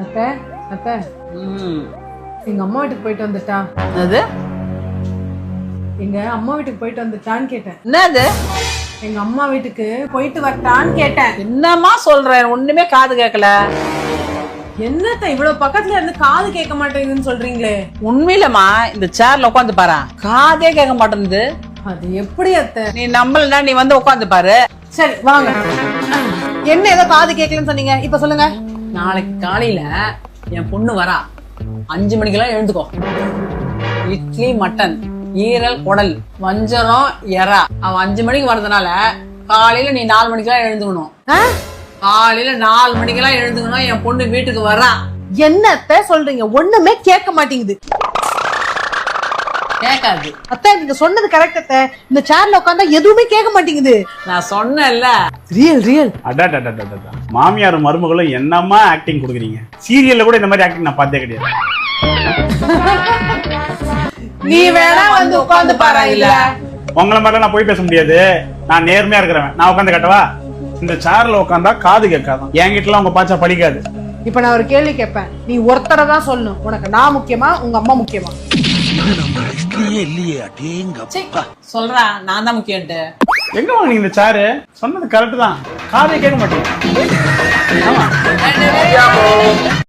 அத்தை அத்தை எங்க அம்மா வீட்டுக்கு போயிட்டு வந்துட்டா. அது எங்க அம்மா வீட்டுக்கு போயிட்டு வந்துட்டான்னு கேட்டேன். என்னது? எங்க அம்மா வீட்டுக்கு போயிட்டு வரட்டான்னு கேட்டேன். என்னமா சொல்றேன்? ஒண்ணுமே காது கேட்கல. என்னத்த இவ்வளவு பக்கத்துல இருந்து காது கேட்க மாட்டேங்குதுன்னு சொல்றீங்களே? உண்மையிலமா இந்த சேர்ல உட்காந்து பாரு, காதே கேட்க மாட்டேங்குது. அது எப்படி அத்தை? நீ நம்பலன்னா நீ வந்து உட்காந்து பாரு. சரி வாங்க. என்ன ஏதோ காது கேட்கலன்னு சொன்னீங்க, இப்ப சொல்லுங்க. நாளைக்கு காலையில என் பொண்ணு வரா, 5 மணிக்கெல்லாம் எழுந்துக்கோ. இட்லி, மட்டன், ஈரல், குடல், வஞ்சரம், எறா. அவன் 5 மணிக்கு வர்றதுனால காலையில நீ 4 மணிக்கெல்லாம் எழுந்துக்கணும். காலையில 4 மணிக்கெல்லாம் எழுந்துக்கணும். என் பொண்ணு வீட்டுக்கு வரா. என்னத்த சொல்றீங்க? ஒண்ணுமே கேட்க மாட்டேங்குது. கேட்காது அத்தை, நீங்க சொன்னது கரெக்ட் அத்தை. இந்த சேர்ல உட்கார்ந்தா எதுவுமே கேட்க மாட்டேங்குது. நான் சொன்னேன்ல. Real real. அடாடாடாடாடா, மாமியார் மருமகளும் என்னமா ஆக்டிங் கொடுக்குறீங்க. சீரியல்ல கூட இந்த மாதிரி ஆக்டிங் நான் பார்த்தே கிடையாது. நீ வேணா வந்து உட்கார்ந்து பாரு. இல்ல உங்களை மாதிரி நான் போய் பேச முடியாது. நான் நேர்மையா இருக்கிறவன். நான் உட்காந்து கட்டவா? இந்த சேர்ல உட்காந்தா காது கேட்காதான். என்கிட்டலாம் உங்க பாச்சா படிக்காது. இப்ப நான் ஒரு கேள்வி கேட்பேன், நீ ஒருத்தரை தான் சொல்லணும். உனக்கு நான் முக்கியமா, உங்க அம்மா முக்கியமா? சொல்றா, நான் தான் முக்கியம்ட்டு. எங்க வாங்கினீங்க இந்த சேரு? சொன்னது கரெக்ட் தான். காதை கேட்க மாட்டேங்க. ஆமா.